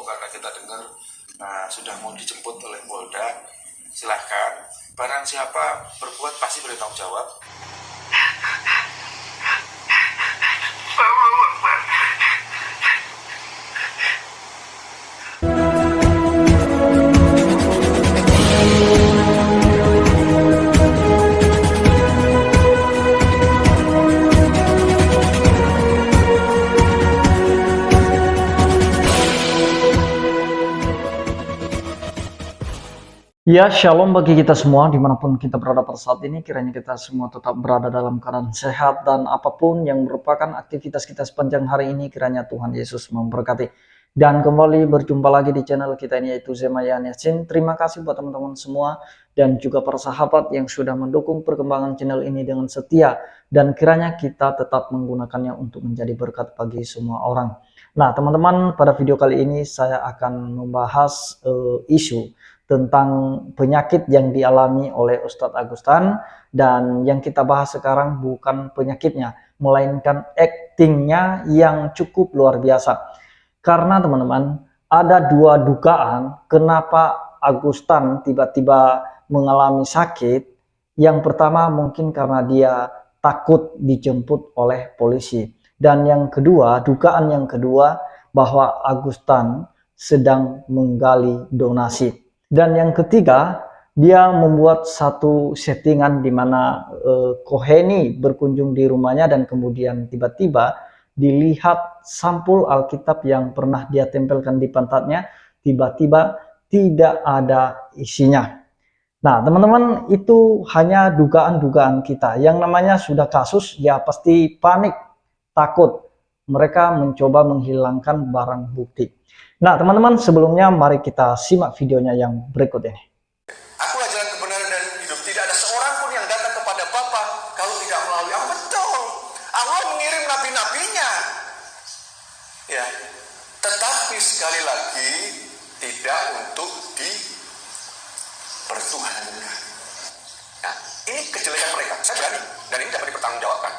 karena kita dengar sudah mau dijemput oleh Polda. Silahkan, barang siapa berbuat pasti bertanggung jawab. Ya, shalom bagi kita semua dimanapun kita berada pada saat ini. Kiranya kita semua tetap berada dalam keadaan sehat dan apapun yang merupakan aktivitas kita sepanjang hari ini, kiranya Tuhan Yesus memberkati. Dan kembali berjumpa lagi di channel kita ini, yaitu Zemayan Yasin. Terima kasih buat teman-teman semua dan juga para sahabat yang sudah mendukung perkembangan channel ini dengan setia. Dan kiranya kita tetap menggunakannya untuk menjadi berkat bagi semua orang. Nah teman-teman, pada video kali ini saya akan membahas isu tentang penyakit yang dialami oleh Ustadz Agustan, dan yang kita bahas sekarang bukan penyakitnya, melainkan aktingnya yang cukup luar biasa. Karena teman-teman, ada dua dugaan kenapa Agustan tiba-tiba mengalami sakit. Yang pertama mungkin karena dia takut dijemput oleh polisi, dan yang kedua, dugaan yang kedua, bahwa Agustan sedang menggali donasi. Dan yang ketiga, dia membuat satu settingan di mana Khomeini berkunjung di rumahnya, dan kemudian tiba-tiba dilihat sampul Alkitab yang pernah dia tempelkan di pantatnya, tiba-tiba tidak ada isinya. Nah teman-teman, itu hanya dugaan-dugaan kita. Yang namanya sudah kasus, ya pasti panik, takut. Mereka mencoba menghilangkan barang bukti. Nah teman-teman, sebelumnya mari kita simak videonya yang berikut ini. Akulah jalan kebenaran dan hidup. Tidak ada seorang pun yang datang kepada Bapa kalau tidak melalui aku. Betul. Allah mengirim nabi-nabinya. Ya. Tetapi sekali lagi tidak untuk dipertuhankan. Nah, ini kejelekan mereka. Saya berani dan ini dapat dipertanggungjawabkan.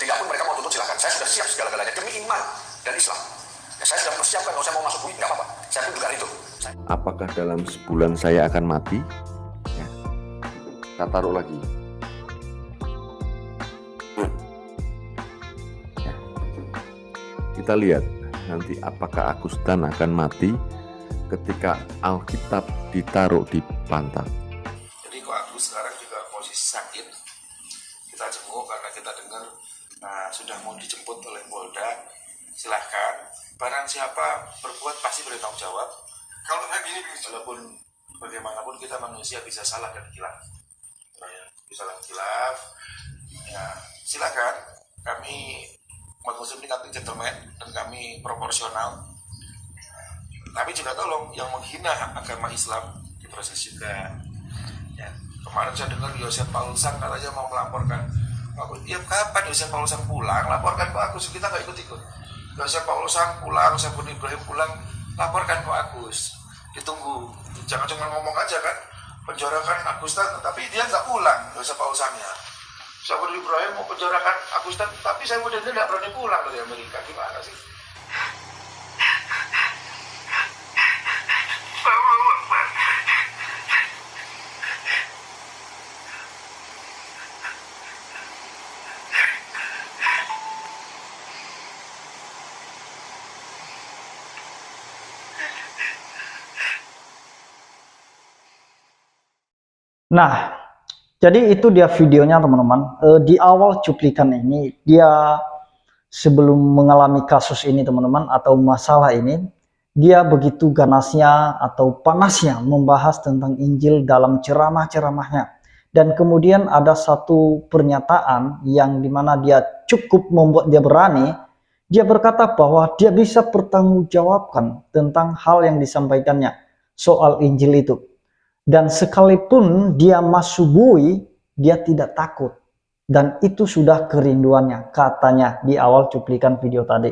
Tidak pun mereka mau tuntut, silakan. Saya sudah siap segala-galanya demi iman dan Islam. Ya, saya sudah persiapkan, kalau saya mau masuk bui, nggak apa-apa. Saya pun juga itu. Apakah dalam sebulan saya akan mati? Ya. Kita taruh lagi. Ya. Kita lihat nanti apakah Agustan akan mati ketika Alkitab ditaruh di pantat. Jadi kok Agus sekarang juga posisi sakit. Kita jenguk karena kita dengar sudah mau dijemput oleh Polda. Silahkan, barang siapa berbuat pasti bertanggung jawab. Kalau kayak gini, walaupun bagaimanapun kita manusia bisa salah dan khilaf, bisa salah khilaf. Ya, silakan. Kami umat muslim ini kami gentleman dan kami proporsional. Tapi juga tolong yang menghina agama Islam diproses juga. Ya, kemarin saya dengar Yosef Paulusan katanya mau melaporkan. Aku, ya kapan Yosef Paulusan pulang? Laporkan ke Agus, kita nggak ikut-ikut. Yosef Paulusan pulang, Sabun Ibrahim pulang, laporkan ke Agus. Ditunggu, jangan cuma ngomong aja kan, penjarakan Agustan, tapi dia nggak pulang, Yosef Paulusannya. Sabun Ibrahim mau penjarakan Agustan, tapi saya mudah nggak berani pulang dari Amerika, gimana sih? Nah, jadi itu dia videonya teman-teman. Di awal cuplikan ini, dia sebelum mengalami kasus ini teman-teman, atau masalah ini, dia begitu ganasnya atau panasnya membahas tentang Injil dalam ceramah-ceramahnya. Dan kemudian ada satu pernyataan yang dimana dia cukup membuat dia berani. Dia berkata bahwa dia bisa bertanggungjawabkan tentang hal yang disampaikannya soal Injil itu. Dan sekalipun dia masuk bui, dia tidak takut. Dan itu sudah kerinduannya, katanya di awal cuplikan video tadi.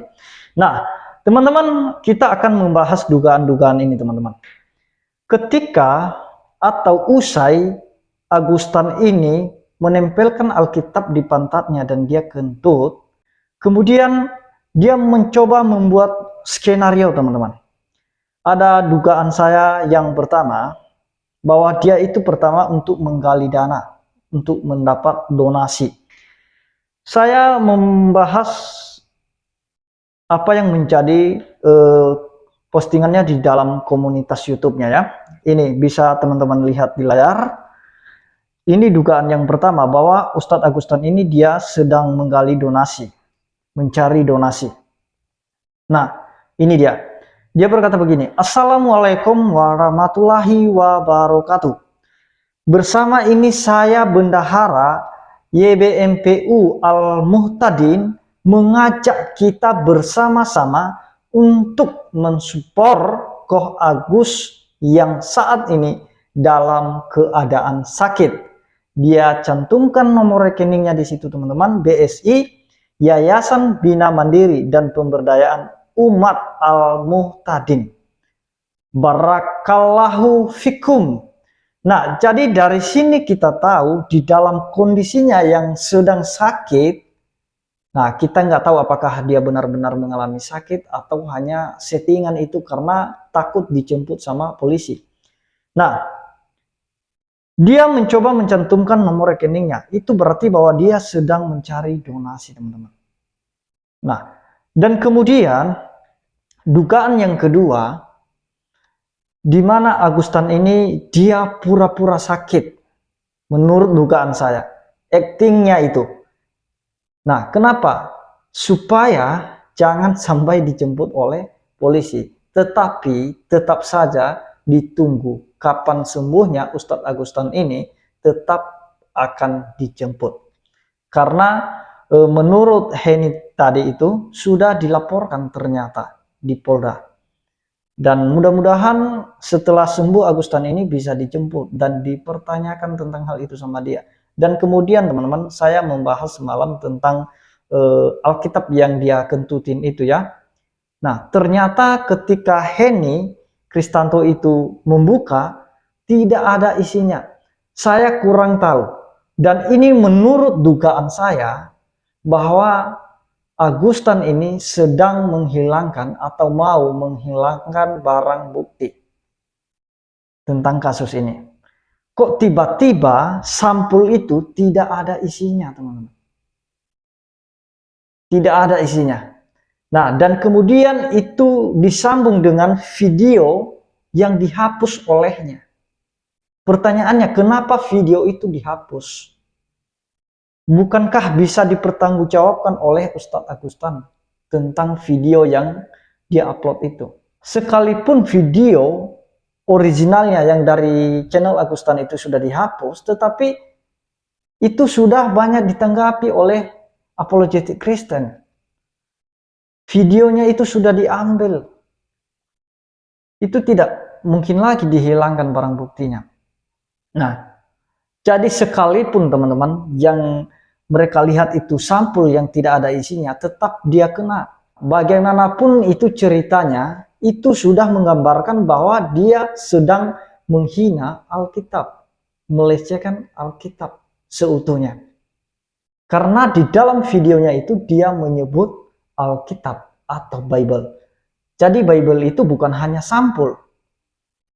Nah, teman-teman, kita akan membahas dugaan-dugaan ini, teman-teman. Ketika atau usai Agustan ini menempelkan Alkitab di pantatnya dan dia kentut, kemudian dia mencoba membuat skenario, teman-teman. Ada dugaan saya yang pertama, bahwa dia itu pertama untuk menggali dana, untuk mendapat donasi. Saya membahas apa yang menjadi postingannya di dalam komunitas YouTube-nya ya. Ini bisa teman-teman lihat di layar. Ini dugaan yang pertama, bahwa Ustadz Agustan ini dia sedang menggali donasi, mencari donasi. Nah, ini dia. Dia berkata begini, Assalamualaikum warahmatullahi wabarakatuh. Bersama ini saya Bendahara YBMPU Al-Muhtadin mengajak kita bersama-sama untuk mensupport Koh Agus yang saat ini dalam keadaan sakit. Dia cantumkan nomor rekeningnya di situ teman-teman, BSI, Yayasan Bina Mandiri dan Pemberdayaan Umat Al-Muhtadin. Barakallahu fikum. Nah, jadi dari sini kita tahu di dalam kondisinya yang sedang sakit. Nah, kita nggak tahu apakah dia benar-benar mengalami sakit atau hanya settingan itu karena takut dijemput sama polisi. Nah, dia mencoba mencantumkan nomor rekeningnya. Itu berarti bahwa dia sedang mencari donasi, teman-teman. Nah, dan kemudian dugaan yang kedua, di mana Agustan ini dia pura-pura sakit. Menurut dugaan saya, aktingnya itu. Nah, kenapa? Supaya jangan sampai dijemput oleh polisi. Tetapi tetap saja ditunggu kapan sembuhnya Ustadz Agustan ini, tetap akan dijemput. Karena menurut Heni tadi itu sudah dilaporkan ternyata di Polda. Dan mudah-mudahan setelah sembuh Agustan ini bisa dijemput dan dipertanyakan tentang hal itu sama dia. Dan kemudian teman-teman, saya membahas semalam tentang Alkitab yang dia kentutin itu ya. Nah, ternyata ketika Heni Kristanto itu membuka, tidak ada isinya. Saya kurang tahu. Dan ini menurut dugaan saya bahwa Agustan ini sedang menghilangkan atau mau menghilangkan barang bukti tentang kasus ini. Kok tiba-tiba sampul itu tidak ada isinya, teman-teman? Tidak ada isinya. Nah, dan kemudian itu disambung dengan video yang dihapus olehnya. Pertanyaannya, kenapa video itu dihapus? Bukankah bisa dipertanggungjawabkan oleh Ustadz Agustan tentang video yang dia upload itu? Sekalipun video originalnya yang dari channel Agustan itu sudah dihapus, tetapi itu sudah banyak ditanggapi oleh apologetik Kristen. Videonya itu sudah diambil. Itu tidak mungkin lagi dihilangkan barang buktinya. Nah, jadi sekalipun teman-teman yang mereka lihat itu sampul yang tidak ada isinya, tetap dia kena. Bagaimanapun itu ceritanya, itu sudah menggambarkan bahwa dia sedang menghina Alkitab, melecehkan Alkitab seutuhnya. Karena di dalam videonya itu dia menyebut Alkitab atau Bible. Jadi Bible itu bukan hanya sampul.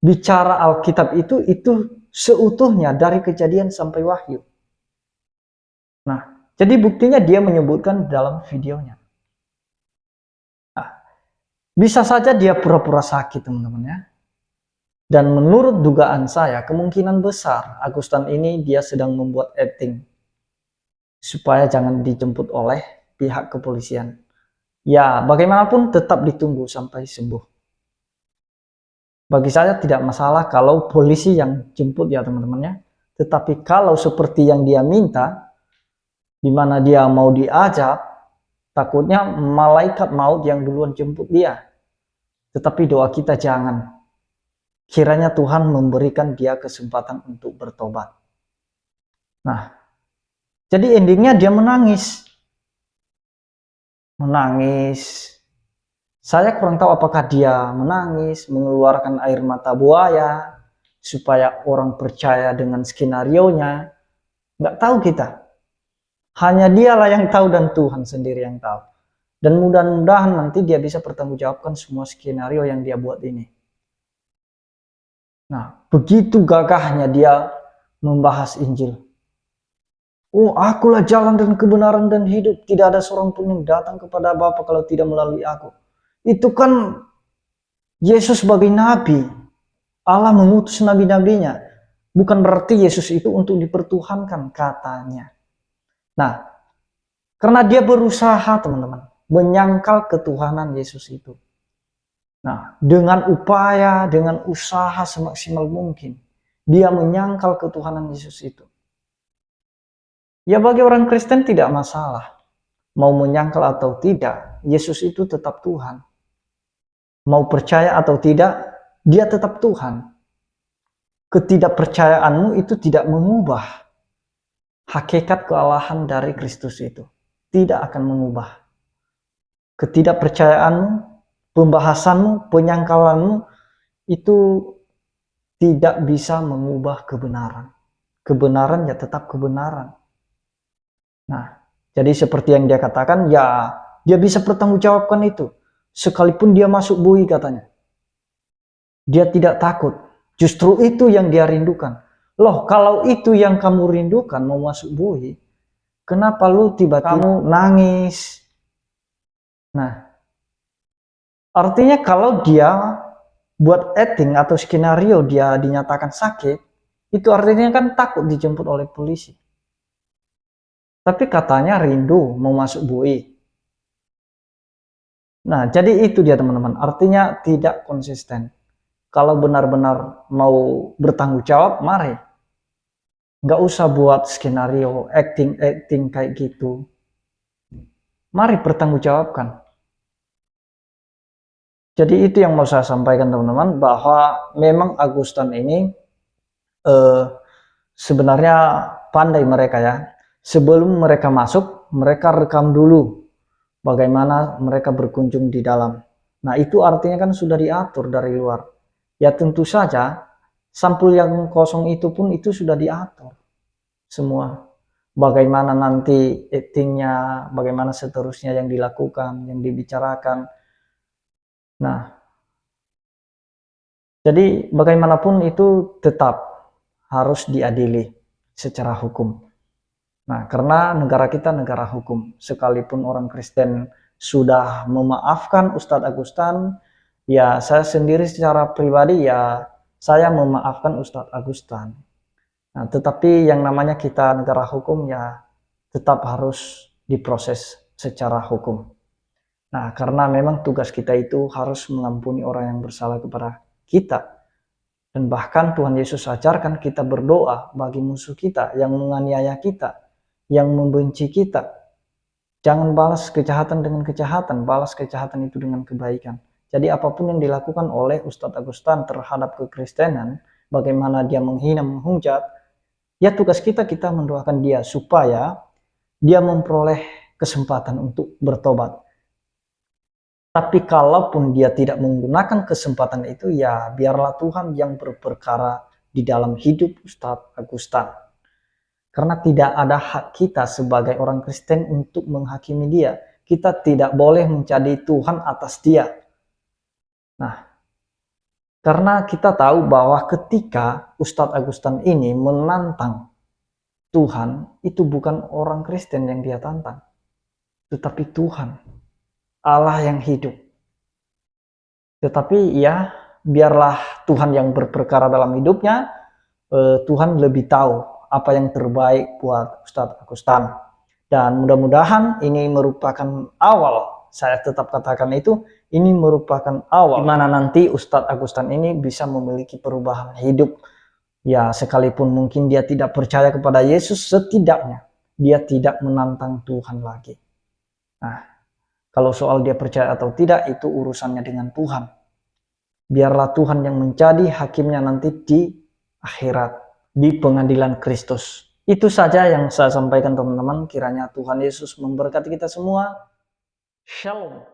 Bicara Alkitab itu seutuhnya dari Kejadian sampai Wahyu. Nah, jadi buktinya dia menyebutkan dalam videonya. Nah, bisa saja dia pura-pura sakit, teman-teman ya. Dan menurut dugaan saya, kemungkinan besar Agustan ini dia sedang membuat acting supaya jangan dijemput oleh pihak kepolisian. Ya, bagaimanapun tetap ditunggu sampai sembuh. Bagi saya tidak masalah kalau polisi yang jemput ya teman-teman ya. Tetapi kalau seperti yang dia minta, di mana dia mau diajak, takutnya malaikat maut yang duluan jemput dia. Tetapi doa kita jangan. Kiranya Tuhan memberikan dia kesempatan untuk bertobat. Nah, jadi endingnya dia menangis. Menangis. Saya kurang tahu apakah dia menangis, mengeluarkan air mata buaya, supaya orang percaya dengan skenarionya. Nggak tahu kita. Hanya dialah yang tahu dan Tuhan sendiri yang tahu. Dan mudah-mudahan nanti dia bisa pertanggungjawabkan semua skenario yang dia buat ini. Nah, begitu gagahnya dia membahas Injil. Oh, akulah jalan dan kebenaran dan hidup. Tidak ada seorang pun yang datang kepada Bapa kalau tidak melalui aku. Itu kan Yesus sebagai nabi. Allah mengutus nabi-nabinya. Bukan berarti Yesus itu untuk dipertuhankan katanya. Nah, karena dia berusaha teman-teman menyangkal ketuhanan Yesus itu. Nah, dengan upaya, dengan usaha semaksimal mungkin, dia menyangkal ketuhanan Yesus itu. Ya bagi orang Kristen tidak masalah. Mau menyangkal atau tidak, Yesus itu tetap Tuhan. Mau percaya atau tidak, dia tetap Tuhan. Ketidakpercayaanmu itu tidak mengubah hakikat kealahan dari Kristus itu. Tidak akan mengubah. Ketidakpercayaanmu, pembahasanmu, penyangkalanmu itu tidak bisa mengubah kebenaran. Kebenaran ya tetap kebenaran. Nah, jadi seperti yang dia katakan, ya dia bisa pertanggungjawabkan itu. Sekalipun dia masuk bui katanya. Dia tidak takut. Justru itu yang dia rindukan. Loh, kalau itu yang kamu rindukan mau masuk bui, kenapa lu tiba-tiba nangis? Nah, artinya kalau dia buat acting atau skenario dia dinyatakan sakit, itu artinya kan takut dijemput oleh polisi. Tapi katanya rindu mau masuk bui. Nah, jadi itu dia teman-teman. Artinya tidak konsisten. Kalau benar-benar mau bertanggung jawab, mari. Nggak usah buat skenario, acting kayak gitu. Mari bertanggungjawabkan. Jadi itu yang mau saya sampaikan teman-teman, bahwa memang Agustan ini sebenarnya pandai mereka ya. Sebelum mereka masuk, mereka rekam dulu bagaimana mereka berkunjung di dalam. Nah, itu artinya kan sudah diatur dari luar. Ya tentu saja, sampul yang kosong itu pun itu sudah diatur semua. Bagaimana nanti actingnya, bagaimana seterusnya yang dilakukan, yang dibicarakan. Nah, jadi bagaimanapun itu tetap harus diadili secara hukum. Nah, karena negara kita negara hukum, sekalipun orang Kristen sudah memaafkan Ustadz Agustan, ya saya sendiri secara pribadi ya saya memaafkan Ustadz Agustan. Nah, tetapi yang namanya kita negara hukum ya tetap harus diproses secara hukum. Nah, karena memang tugas kita itu harus mengampuni orang yang bersalah kepada kita. Dan bahkan Tuhan Yesus ajarkan kita berdoa bagi musuh kita yang menganiaya kita, yang membenci kita. Jangan balas kejahatan dengan kejahatan, balas kejahatan itu dengan kebaikan. Jadi apapun yang dilakukan oleh Ustadz Agustan terhadap kekristenan, bagaimana dia menghina, menghujat, ya tugas kita mendoakan dia supaya dia memperoleh kesempatan untuk bertobat. Tapi kalaupun dia tidak menggunakan kesempatan itu, ya biarlah Tuhan yang berperkara di dalam hidup Ustadz Agustan. Karena tidak ada hak kita sebagai orang Kristen untuk menghakimi dia. Kita tidak boleh menjadi Tuhan atas dia. Nah, karena kita tahu bahwa ketika Ustadz Agustan ini menantang Tuhan, itu bukan orang Kristen yang dia tantang, tetapi Tuhan, Allah yang hidup. Tetapi ya, biarlah Tuhan yang berperkara dalam hidupnya, Tuhan lebih tahu apa yang terbaik buat Ustadz Agustan. Dan mudah-mudahan ini merupakan awal, saya tetap katakan itu, ini merupakan awal di mana nanti Ustadz Agustan ini bisa memiliki perubahan hidup. Ya, sekalipun mungkin dia tidak percaya kepada Yesus, setidaknya dia tidak menantang Tuhan lagi. Nah, kalau soal dia percaya atau tidak, itu urusannya dengan Tuhan. Biarlah Tuhan yang menjadi hakimnya nanti di akhirat, di pengadilan Kristus. Itu saja yang saya sampaikan teman-teman. Kiranya Tuhan Yesus memberkati kita semua. Shalom.